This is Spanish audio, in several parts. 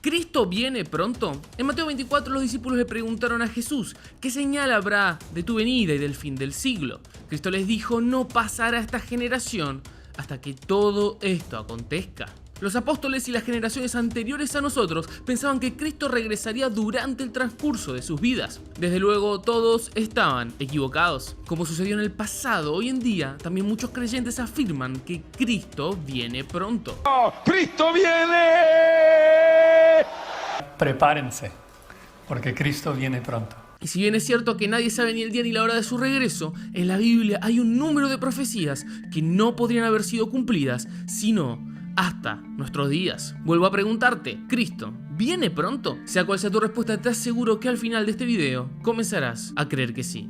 ¿Cristo viene pronto? En Mateo 24 los discípulos le preguntaron a Jesús, ¿qué señal habrá de tu venida y del fin del siglo? Cristo les dijo, no pasará esta generación hasta que todo esto acontezca. Los apóstoles y las generaciones anteriores a nosotros pensaban que Cristo regresaría durante el transcurso de sus vidas. Desde luego, todos estaban equivocados. Como sucedió en el pasado, hoy en día también muchos creyentes afirman que Cristo viene pronto. ¡Oh, Cristo viene! Prepárense, porque Cristo viene pronto. Y si bien es cierto que nadie sabe ni el día ni la hora de su regreso, en la Biblia hay un número de profecías que no podrían haber sido cumplidas, sino hasta nuestros días. Vuelvo a preguntarte, ¿Cristo viene pronto? Sea cual sea tu respuesta, te aseguro que al final de este video comenzarás a creer que sí.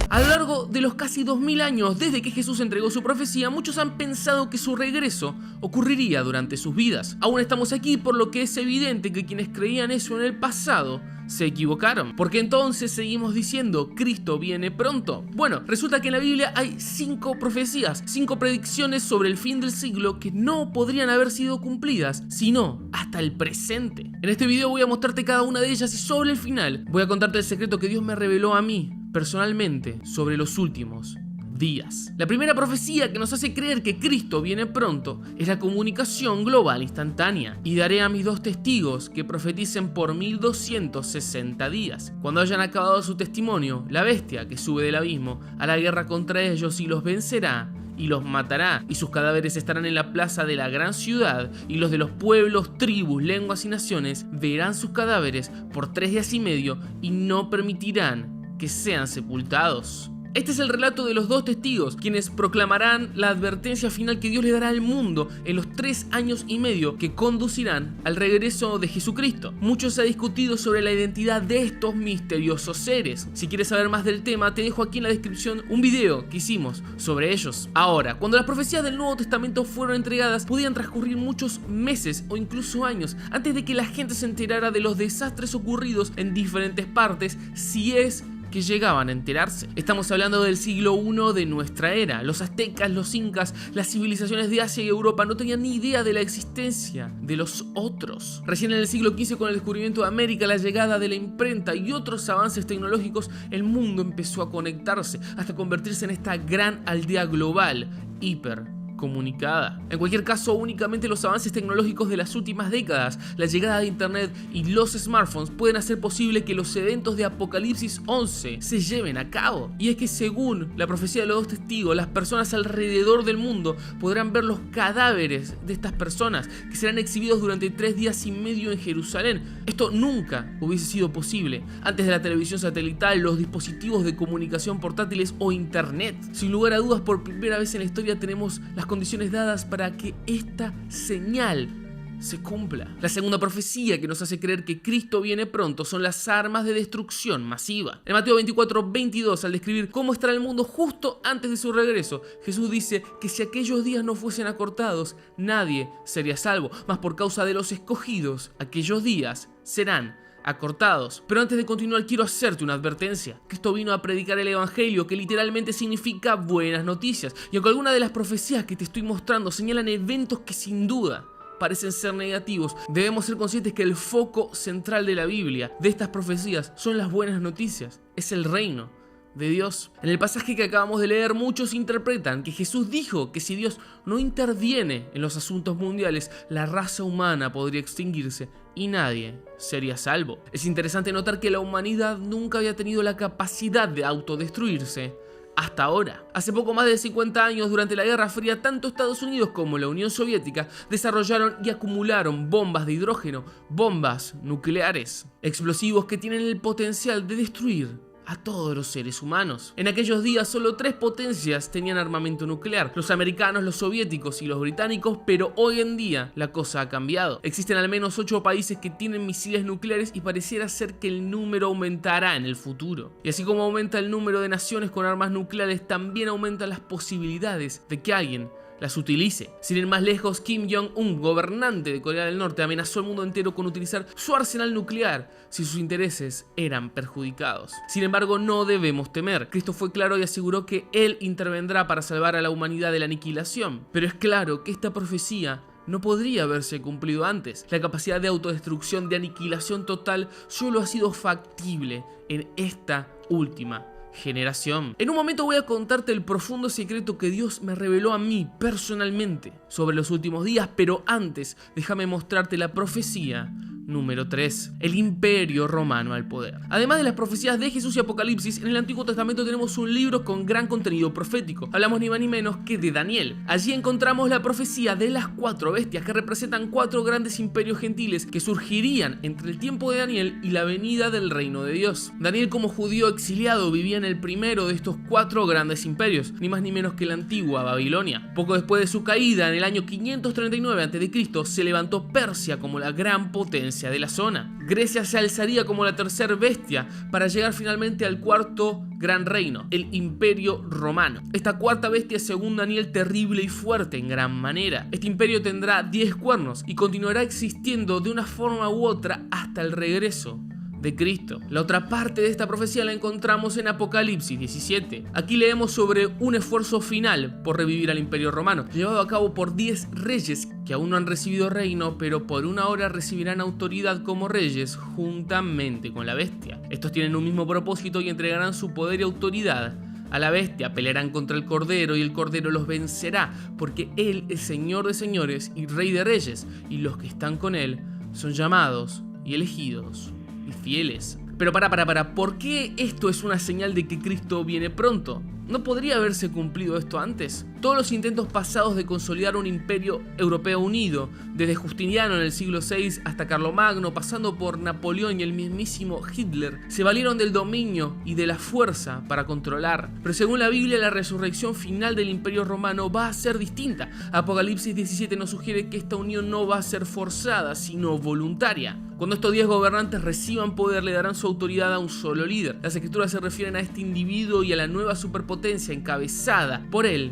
A lo largo de los casi 2000 años desde que Jesús entregó su profecía, muchos han pensado que su regreso ocurriría durante sus vidas. Aún estamos aquí, por lo que es evidente que quienes creían eso en el pasado se equivocaron. Porque entonces seguimos diciendo, Cristo viene pronto. Bueno, resulta que en la Biblia hay 5 profecías, 5 predicciones sobre el fin del siglo que no podrían haber sido cumplidas, sino hasta el presente. En este video voy a mostrarte cada una de ellas y sobre el final voy a contarte el secreto que Dios me reveló a mí personalmente sobre los últimos días. La primera profecía que nos hace creer que Cristo viene pronto es la comunicación global instantánea. Y daré a mis 2 testigos que profeticen por 1260 días. Cuando hayan acabado su testimonio, la bestia que sube del abismo a la guerra contra ellos y los vencerá y los matará, y sus cadáveres estarán en la plaza de la gran ciudad, y los de los pueblos, tribus, lenguas y naciones verán sus cadáveres por 3 días y medio y no permitirán que sean sepultados. Este es el relato de los 2 testigos, quienes proclamarán la advertencia final que Dios le dará al mundo en los 3 años y medio que conducirán al regreso de Jesucristo. Mucho se ha discutido sobre la identidad de estos misteriosos seres. Si quieres saber más del tema, te dejo aquí en la descripción un video que hicimos sobre ellos. Ahora, cuando las profecías del Nuevo Testamento fueron entregadas, podían transcurrir muchos meses o incluso años antes de que la gente se enterara de los desastres ocurridos en diferentes partes, si es que llegaban a enterarse. Estamos hablando del siglo I de nuestra era. Los aztecas, los incas, las civilizaciones de Asia y Europa no tenían ni idea de la existencia de los otros. Recién en el siglo XV, con el descubrimiento de América, la llegada de la imprenta y otros avances tecnológicos, el mundo empezó a conectarse hasta convertirse en esta gran aldea global, hipercomunicada. En cualquier caso, únicamente los avances tecnológicos de las últimas décadas, la llegada de internet y los smartphones pueden hacer posible que los eventos de Apocalipsis 11 se lleven a cabo. Y es que según la profecía de los 2 testigos, las personas alrededor del mundo podrán ver los cadáveres de estas personas que serán exhibidos durante 3 días y medio en Jerusalén. Esto nunca hubiese sido posible antes de la televisión satelital, los dispositivos de comunicación portátiles o internet. Sin lugar a dudas, por primera vez en la historia tenemos las condiciones dadas para que esta señal se cumpla. La segunda profecía que nos hace creer que Cristo viene pronto son las armas de destrucción masiva. En Mateo 24:22, al describir cómo estará el mundo justo antes de su regreso, Jesús dice que si aquellos días no fuesen acortados, nadie sería salvo, mas por causa de los escogidos, aquellos días serán acortados. Pero antes de continuar, quiero hacerte una advertencia. Cristo vino a predicar el evangelio, que literalmente significa buenas noticias. Y aunque algunas de las profecías que te estoy mostrando señalan eventos que sin duda parecen ser negativos, debemos ser conscientes que el foco central de la Biblia, de estas profecías, son las buenas noticias. Es el reino de Dios. En el pasaje que acabamos de leer, muchos interpretan que Jesús dijo que si Dios no interviene en los asuntos mundiales, la raza humana podría extinguirse y nadie sería salvo. Es interesante notar que la humanidad nunca había tenido la capacidad de autodestruirse hasta ahora. Hace poco más de 50 años, durante la Guerra Fría, tanto Estados Unidos como la Unión Soviética desarrollaron y acumularon bombas de hidrógeno, bombas nucleares, explosivos que tienen el potencial de destruir a todos los seres humanos. En aquellos días solo 3 potencias tenían armamento nuclear: los americanos, los soviéticos y los británicos, pero hoy en día la cosa ha cambiado. Existen al menos 8 países que tienen misiles nucleares y pareciera ser que el número aumentará en el futuro. Y así como aumenta el número de naciones con armas nucleares, también aumentan las posibilidades de que alguien las utilice. Sin ir más lejos, Kim Jong-un, gobernante de Corea del Norte, amenazó al mundo entero con utilizar su arsenal nuclear si sus intereses eran perjudicados. Sin embargo, no debemos temer. Cristo fue claro y aseguró que Él intervendrá para salvar a la humanidad de la aniquilación. Pero es claro que esta profecía no podría haberse cumplido antes. La capacidad de autodestrucción, de aniquilación total, solo ha sido factible en esta última generación. En un momento voy a contarte el profundo secreto que Dios me reveló a mí personalmente sobre los últimos días, pero antes déjame mostrarte la profecía número 3, el Imperio Romano al poder. Además de las profecías de Jesús y Apocalipsis, en el Antiguo Testamento tenemos un libro con gran contenido profético. Hablamos ni más ni menos que de Daniel. Allí encontramos la profecía de las 4 bestias que representan 4 grandes imperios gentiles que surgirían entre el tiempo de Daniel y la venida del reino de Dios. Daniel, como judío exiliado, vivía en el primero de estos 4 grandes imperios, ni más ni menos que la antigua Babilonia. Poco después de su caída, en el año 539 a.C., se levantó Persia como la gran potencia de la zona. Grecia se alzaría como la tercera bestia para llegar finalmente al 4º gran reino, el Imperio Romano. Esta 4ª bestia es, según Daniel, terrible y fuerte en gran manera. Este imperio tendrá 10 cuernos y continuará existiendo de una forma u otra hasta el regreso de Cristo. La otra parte de esta profecía la encontramos en Apocalipsis 17. Aquí leemos sobre un esfuerzo final por revivir al Imperio Romano, llevado a cabo por 10 reyes que aún no han recibido reino, pero por una hora recibirán autoridad como reyes juntamente con la bestia. Estos tienen un mismo propósito y entregarán su poder y autoridad a la bestia. Pelearán contra el Cordero y el Cordero los vencerá, porque Él es Señor de señores y Rey de reyes, y los que están con Él son llamados y elegidos y fieles. Pero ¿por qué esto es una señal de que Cristo viene pronto? ¿No podría haberse cumplido esto antes? Todos los intentos pasados de consolidar un imperio europeo unido, desde Justiniano en el siglo VI hasta Carlomagno, pasando por Napoleón y el mismísimo Hitler, se valieron del dominio y de la fuerza para controlar. Pero según la Biblia, la resurrección final del Imperio Romano va a ser distinta. Apocalipsis 17 nos sugiere que esta unión no va a ser forzada, sino voluntaria. Cuando estos 10 gobernantes reciban poder, le darán su autoridad a un solo líder. Las escrituras se refieren a este individuo y a la nueva superpotencia encabezada por él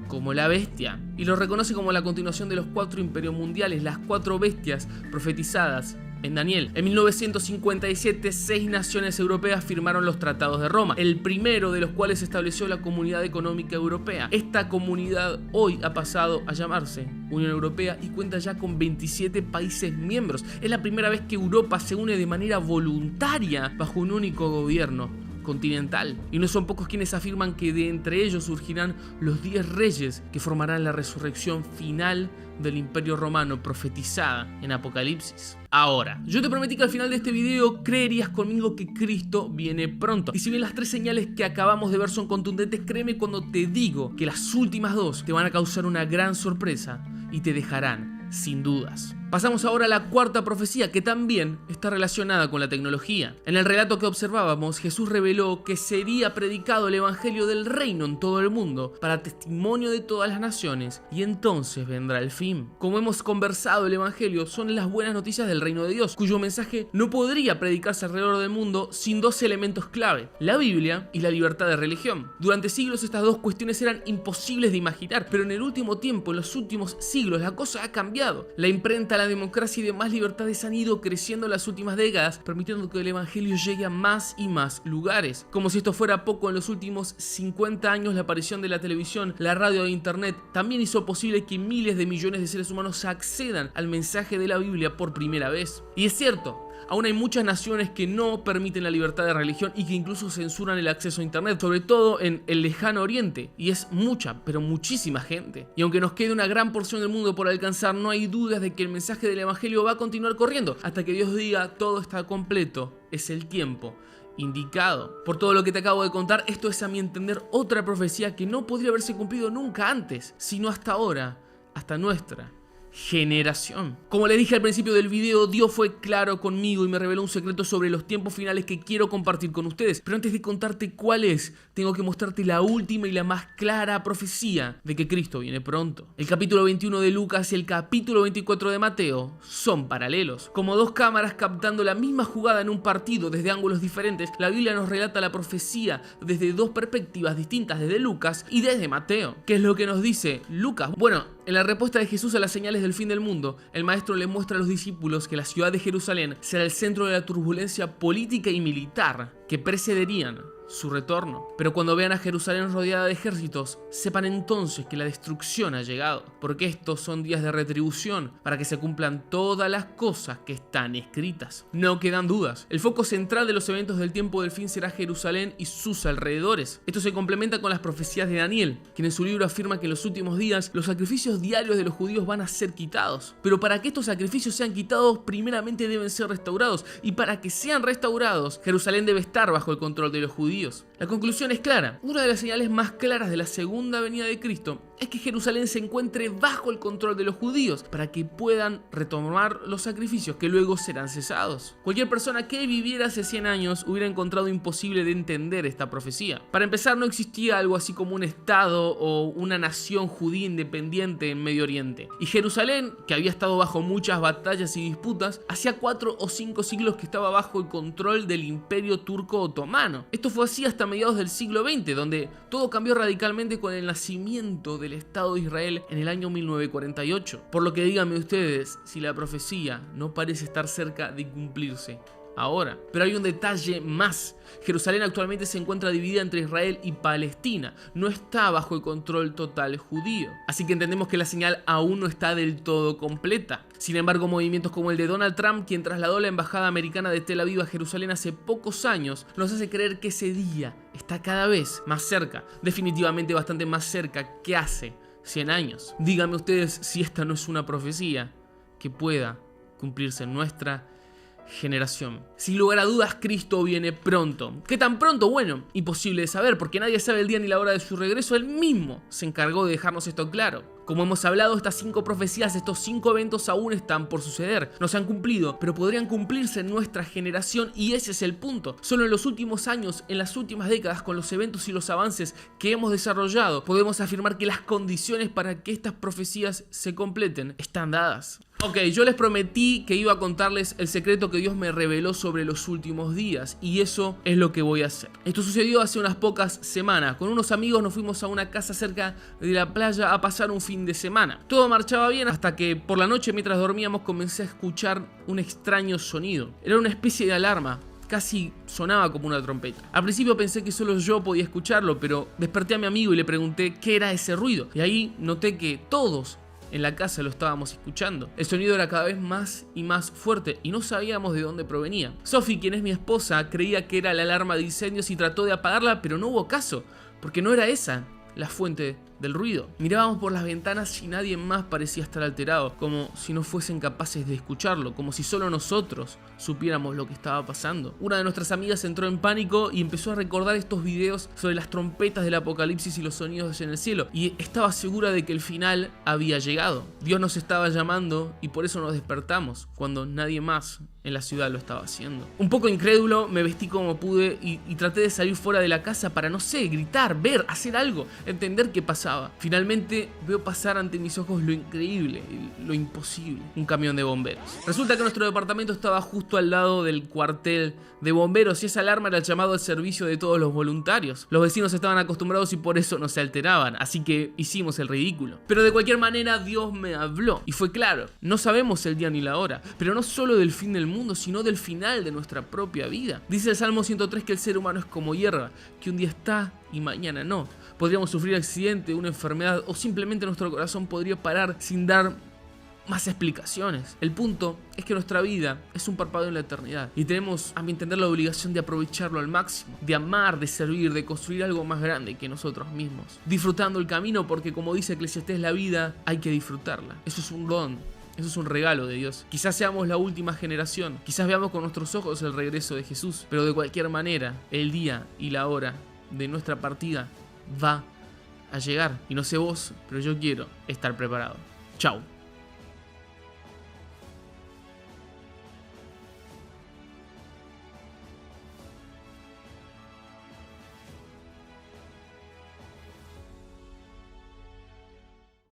como la bestia, y lo reconoce como la continuación de los 4 imperios mundiales, las 4 bestias profetizadas en Daniel. En 1957, 6 naciones europeas firmaron los tratados de Roma, el primero de los cuales estableció la Comunidad Económica Europea. Esta comunidad hoy ha pasado a llamarse Unión Europea y cuenta ya con 27 países miembros. Es la primera vez que Europa se une de manera voluntaria bajo un único gobierno continental, y no son pocos quienes afirman que de entre ellos surgirán los 10 reyes que formarán la resurrección final del Imperio Romano profetizada en Apocalipsis. Ahora, yo te prometí que al final de este video creerías conmigo que Cristo viene pronto, y si bien las 3 señales que acabamos de ver son contundentes, créeme cuando te digo que las últimas 2 te van a causar una gran sorpresa y te dejarán sin dudas. Pasamos ahora a la 4ª profecía, que también está relacionada con la tecnología. En el relato que observábamos, Jesús reveló que sería predicado el evangelio del reino en todo el mundo para testimonio de todas las naciones, y entonces vendrá el fin. Como hemos conversado, el evangelio son las buenas noticias del reino de Dios, cuyo mensaje no podría predicarse alrededor del mundo sin 2 elementos clave: la Biblia y la libertad de religión. Durante siglos estas 2 cuestiones eran imposibles de imaginar, pero en el último tiempo, en los últimos siglos, la cosa ha cambiado. La imprenta, la democracia y demás libertades han ido creciendo en las últimas décadas, permitiendo que el evangelio llegue a más y más lugares. Como si esto fuera poco, en los últimos 50 años la aparición de la televisión, la radio e internet también hizo posible que miles de millones de seres humanos accedan al mensaje de la Biblia por primera vez. Y es cierto, aún hay muchas naciones que no permiten la libertad de religión y que incluso censuran el acceso a internet, sobre todo en el lejano oriente, y es mucha, pero muchísima gente. Y aunque nos quede una gran porción del mundo por alcanzar, no hay dudas de que el mensaje del evangelio va a continuar corriendo hasta que Dios diga: todo está completo, es el tiempo indicado. Por todo lo que te acabo de contar, esto es, a mi entender, otra profecía que no podría haberse cumplido nunca antes, sino hasta ahora, hasta nuestra generación. Como les dije al principio del video, Dios fue claro conmigo y me reveló un secreto sobre los tiempos finales que quiero compartir con ustedes. Pero antes de contarte cuál es, tengo que mostrarte la última y la más clara profecía de que Cristo viene pronto. El capítulo 21 de Lucas y el capítulo 24 de Mateo son paralelos. Como 2 cámaras captando la misma jugada en un partido desde ángulos diferentes, la Biblia nos relata la profecía desde 2 perspectivas distintas, desde Lucas y desde Mateo. ¿Qué es lo que nos dice Lucas? Bueno, en la respuesta de Jesús a las señales del fin del mundo, el maestro le muestra a los discípulos que la ciudad de Jerusalén será el centro de la turbulencia política y militar que precederían su retorno. Pero cuando vean a Jerusalén rodeada de ejércitos, sepan entonces que la destrucción ha llegado, porque estos son días de retribución para que se cumplan todas las cosas que están escritas. No quedan dudas, el foco central de los eventos del tiempo del fin será Jerusalén y sus alrededores. Esto se complementa con las profecías de Daniel, quien en su libro afirma que en los últimos días los sacrificios diarios de los judíos van a ser quitados. Pero para que estos sacrificios sean quitados, primeramente deben ser restaurados, y para que sean restaurados, Jerusalén debe estar bajo el control de los judíos. La conclusión es clara. Una de las señales más claras de la segunda venida de Cristo es que Jerusalén se encuentre bajo el control de los judíos para que puedan retomar los sacrificios que luego serán cesados. Cualquier persona que viviera hace 100 años hubiera encontrado imposible de entender esta profecía. Para empezar, no existía algo así como un estado o una nación judía independiente en Medio Oriente. Y Jerusalén, que había estado bajo muchas batallas y disputas, hacía 4 o 5 siglos que estaba bajo el control del Imperio Turco Otomano. Esto fue así hasta mediados del siglo XX, donde todo cambió radicalmente con el nacimiento del Estado de Israel en el año 1948. Por lo que díganme ustedes si la profecía no parece estar cerca de cumplirse ahora. Pero hay un detalle más. Jerusalén actualmente se encuentra dividida entre Israel y Palestina. No está bajo el control total judío. Así que entendemos que la señal aún no está del todo completa. Sin embargo, movimientos como el de Donald Trump, quien trasladó la embajada americana de Tel Aviv a Jerusalén hace pocos años, nos hace creer que ese día está cada vez más cerca. Definitivamente bastante más cerca que hace 100 años. Díganme ustedes si esta no es una profecía que pueda cumplirse en nuestra generación. Sin lugar a dudas, Cristo viene pronto. ¿Qué tan pronto? Bueno, imposible de saber, porque nadie sabe el día ni la hora de su regreso. Él mismo se encargó de dejarnos esto claro. Como hemos hablado, estas 5 profecías, estos 5 eventos aún están por suceder. No se han cumplido, pero podrían cumplirse en nuestra generación, y ese es el punto. Solo en los últimos años, en las últimas décadas, con los eventos y los avances que hemos desarrollado, podemos afirmar que las condiciones para que estas profecías se completen están dadas. Ok, yo les prometí que iba a contarles el secreto que Dios me reveló sobre los últimos días, y eso es lo que voy a hacer. Esto sucedió hace unas pocas semanas. Con unos amigos nos fuimos a una casa cerca de la playa a pasar un fin de semana. Todo marchaba bien hasta que por la noche, mientras dormíamos, comencé a escuchar un extraño sonido. Era una especie de alarma. Casi sonaba como una trompeta. Al principio pensé que solo yo podía escucharlo, pero desperté a mi amigo y le pregunté qué era ese ruido. Y ahí noté que todos en la casa lo estábamos escuchando. El sonido era cada vez más y más fuerte y no sabíamos de dónde provenía. Sophie, quien es mi esposa, creía que era la alarma de incendios y trató de apagarla, pero no hubo caso, porque no era esa la fuente del ruido. Mirábamos por las ventanas y nadie más parecía estar alterado, como si no fuesen capaces de escucharlo, como si solo nosotros supiéramos lo que estaba pasando. Una de nuestras amigas entró en pánico y empezó a recordar estos videos sobre las trompetas del apocalipsis y los sonidos en el cielo, y estaba segura de que el final había llegado. Dios nos estaba llamando y por eso nos despertamos, cuando nadie más en la ciudad lo estaba haciendo. Un poco incrédulo, me vestí como pude y traté de salir fuera de la casa para, no sé, gritar, ver, hacer algo, entender qué pasaba. Finalmente veo pasar ante mis ojos lo increíble, lo imposible: un camión de bomberos. Resulta que nuestro departamento estaba justo al lado del cuartel de bomberos y esa alarma era el llamado al servicio de todos los voluntarios. Los vecinos estaban acostumbrados y por eso no se alteraban, así que hicimos el ridículo. Pero de cualquier manera Dios me habló y fue claro: no sabemos el día ni la hora, pero no solo del fin del mundo, sino del final de nuestra propia vida. Dice el Salmo 103 que el ser humano es como hierba, que un día está y mañana no. Podríamos sufrir accidente, una enfermedad, o simplemente nuestro corazón podría parar sin dar más explicaciones. El punto es que nuestra vida es un parpadeo en la eternidad y tenemos, a mi entender, la obligación de aprovecharlo al máximo, de amar, de servir, de construir algo más grande que nosotros mismos, disfrutando el camino, porque como dice Eclesiastés, la vida hay que disfrutarla. Eso es un don. Eso es un regalo de Dios. Quizás seamos la última generación, quizás veamos con nuestros ojos el regreso de Jesús, pero de cualquier manera, el día y la hora de nuestra partida va a llegar. Y no sé vos, pero yo quiero estar preparado. Chau.